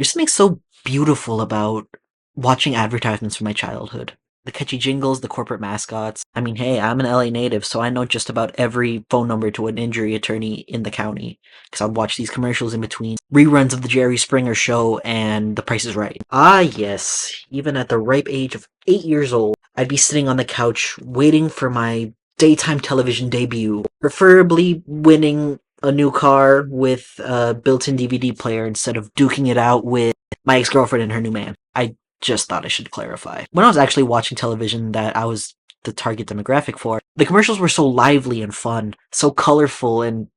There's something so beautiful about watching advertisements from my childhood. The catchy jingles, the corporate mascots. I mean, hey, I'm an LA native, so I know just about every phone number to an injury attorney in the county. Because I'd watch these commercials in between reruns of the Jerry Springer show and The Price is Right. Ah, yes, even at the ripe age of 8 years old, I'd be sitting on the couch waiting for my daytime television debut, preferably winning a new car with a built-in DVD player instead of duking it out with my ex-girlfriend and her new man. I just thought I should clarify. When I was actually watching television that I was the target demographic for, the commercials were so lively and fun, so colorful and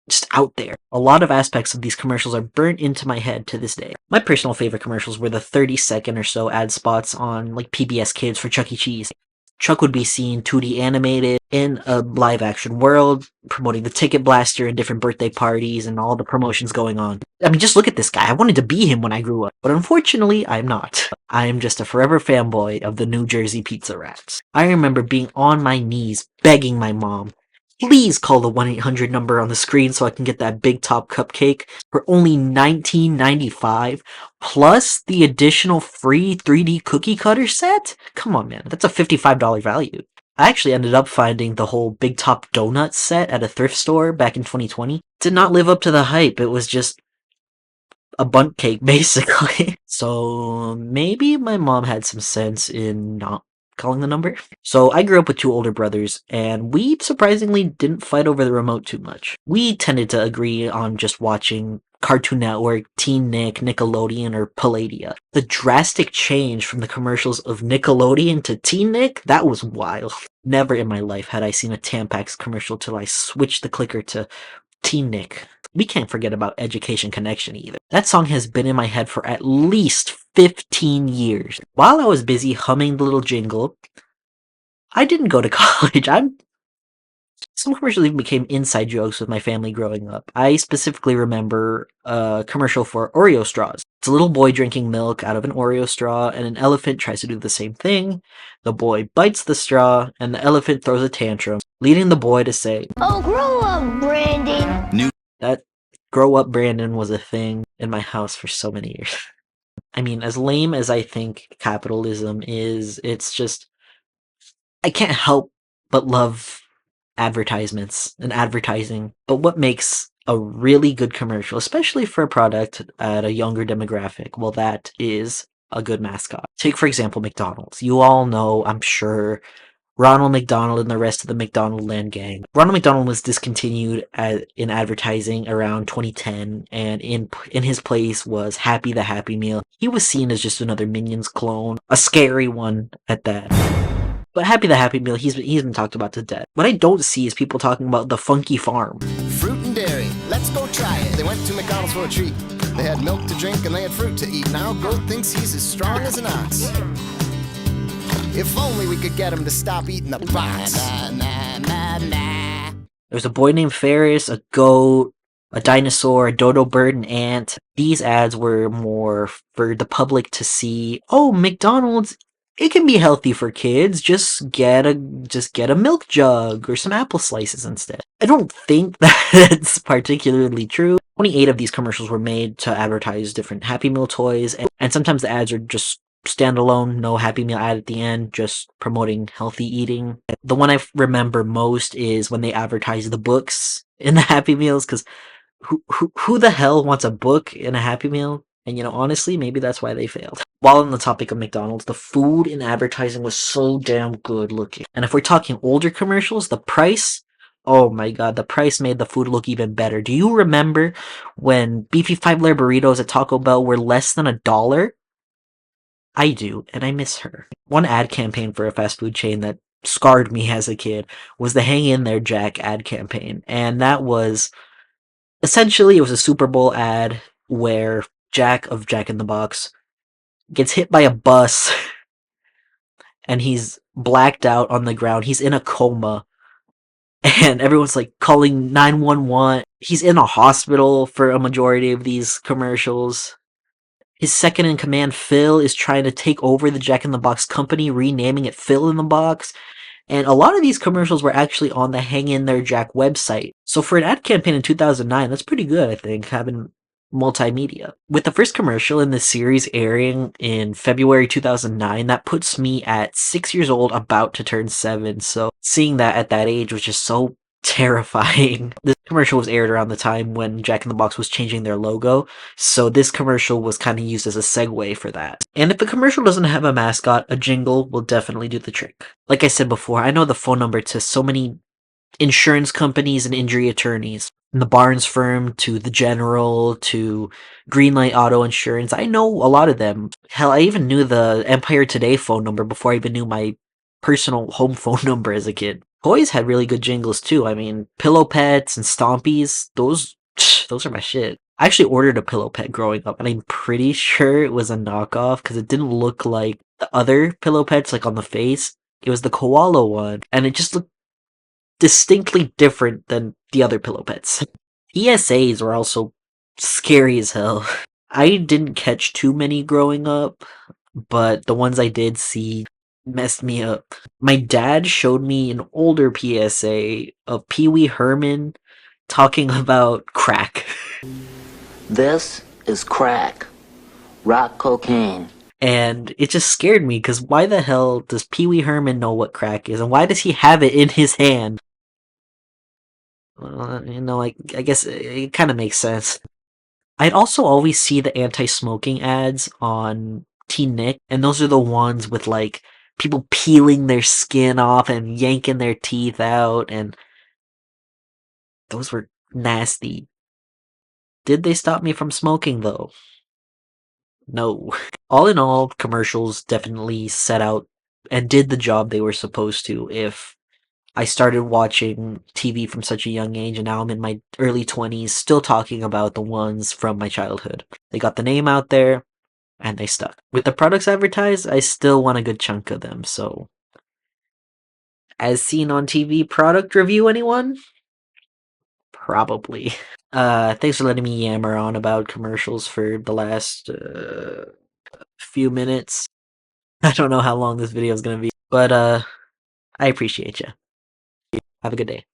just out there. A lot of aspects of these commercials are burnt into my head to this day. My personal favorite commercials were the 30-second or so ad spots on like PBS Kids for Chuck E. Cheese. Chuck would be seen 2D animated in a live action world, promoting the Ticket Blaster and different birthday parties and all the promotions going on. I mean, just look at this guy. I wanted to be him when I grew up. But unfortunately, I'm not. I am just a forever fanboy of the New Jersey Pizza Rats. I remember being on my knees begging my mom, please call the 1-800 number on the screen so I can get that big top cupcake for only $19.95 plus the additional free 3D cookie cutter set? Come on, man. That's a $55 value. I actually ended up finding the whole Big Top Donut set at a thrift store back in 2020. Did not live up to the hype. It was just a bundt cake, basically. So maybe my mom had some sense in not calling the number. So I grew up with two older brothers, and we surprisingly didn't fight over the remote too much. We tended to agree on just watching Cartoon Network, Teen Nick, Nickelodeon, or Palladia. The drastic change from the commercials of Nickelodeon to Teen Nick, that was wild. Never in my life had I seen a Tampax commercial till I switched the clicker to Teen Nick. We can't forget about Education Connection either. That song has been in my head for at least 15 years. While I was busy humming the little jingle, I didn't go to college. Some commercials even became inside jokes with my family growing up. I specifically remember a commercial for Oreo straws. It's a little boy drinking milk out of an Oreo straw, and an elephant tries to do the same thing. The boy bites the straw, and the elephant throws a tantrum, leading the boy to say, "Oh, grow up, Brandon." That grow up Brandon was a thing in my house for so many years. I mean, as lame as I think capitalism is, it's just, I can't help but love advertisements and advertising. But what makes a really good commercial, especially for a product at a younger demographic, well, that is a good mascot. Take, for example, McDonald's. You all know, I'm sure, Ronald McDonald and the rest of the McDonald Land gang. Ronald McDonald was discontinued in advertising around 2010, and in his place was Happy the Happy Meal. He was seen as just another Minions clone, a scary one at that. But Happy the Happy Meal, he's been talked about to death. What I don't see is people talking about the Funky Farm. Fruit and dairy, let's go try it. They went to McDonald's for a treat. They had milk to drink and they had fruit to eat. Now Goat thinks he's as strong as an ox. If only we could get him to stop eating the box. There's a boy named Ferris, a goat, a dinosaur, a dodo bird, an ant. These ads were more for the public to see. Oh, McDonald's, it can be healthy for kids. Just get a milk jug or some apple slices instead. I don't think that's particularly true. 28 of these commercials were made to advertise different Happy Meal toys, and sometimes the ads are just standalone, no Happy Meal ad at the end, just promoting healthy eating. The one I remember most is when they advertise the books in the Happy Meals, because who the hell wants a book in a Happy Meal? And honestly, maybe that's why they failed. While on the topic of McDonald's, the food in advertising was so damn good looking. And if we're talking older commercials, the price, oh my god, the price made the food look even better. Do you remember when beefy 5-layer burritos at Taco Bell were less than $1? I do, and I miss her. One ad campaign for a fast food chain that scarred me as a kid was the Hang In There Jack ad campaign. And that was, essentially, it was a Super Bowl ad where Jack of Jack in the Box gets hit by a bus and he's blacked out on the ground. He's in a coma. And everyone's like calling 911. He's in a hospital for a majority of these commercials. His second in command, Phil, is trying to take over the Jack in the Box company, renaming it Phil in the Box. And a lot of these commercials were actually on the Hang In There Jack website. So for an ad campaign in 2009, that's pretty good, I think, having multimedia. With the first commercial in this series airing in February 2009, that puts me at 6 years old, about to turn 7, so seeing that at that age was just so terrifying. This commercial was aired around the time when Jack in the Box was changing their logo, so this commercial was kind of used as a segue for that. And if the commercial doesn't have a mascot, a jingle will definitely do the trick. Like I said before, I know the phone number to so many insurance companies and injury attorneys. From the Barnes firm to the General to Greenlight Auto Insurance. I know a lot of them. Hell, I even knew the Empire Today phone number before I even knew my personal home phone number as a kid. Toys had really good jingles too. I mean, Pillow Pets and Stompies, those are my shit. I actually ordered a Pillow Pet growing up, and I'm pretty sure it was a knockoff because it didn't look like the other Pillow Pets, like on the face. It was the koala one, and it just looked distinctly different than the other Pillow Pets. ESAs were also scary as hell. I didn't catch too many growing up, but the ones I did see messed me up. My dad showed me an older PSA of Pee Wee Herman talking about crack. This is crack. Rock cocaine. And it just scared me because why the hell does Pee Wee Herman know what crack is? And why does he have it in his hand? Like, I guess it kind of makes sense. I'd also always see the anti-smoking ads on Teen Nick, and those are the ones with, like, people peeling their skin off and yanking their teeth out, and those were nasty. Did they stop me from smoking, though? No. All in all, commercials definitely set out and did the job they were supposed to. If I started watching TV from such a young age, and now I'm in my early 20s, still talking about the ones from my childhood. They got the name out there, and they stuck. With the products advertised, I still want a good chunk of them, so... As seen on TV product review, anyone? Probably. Thanks for letting me yammer on about commercials for the last, few minutes. I don't know how long this video is gonna be, but, I appreciate you. Have a good day.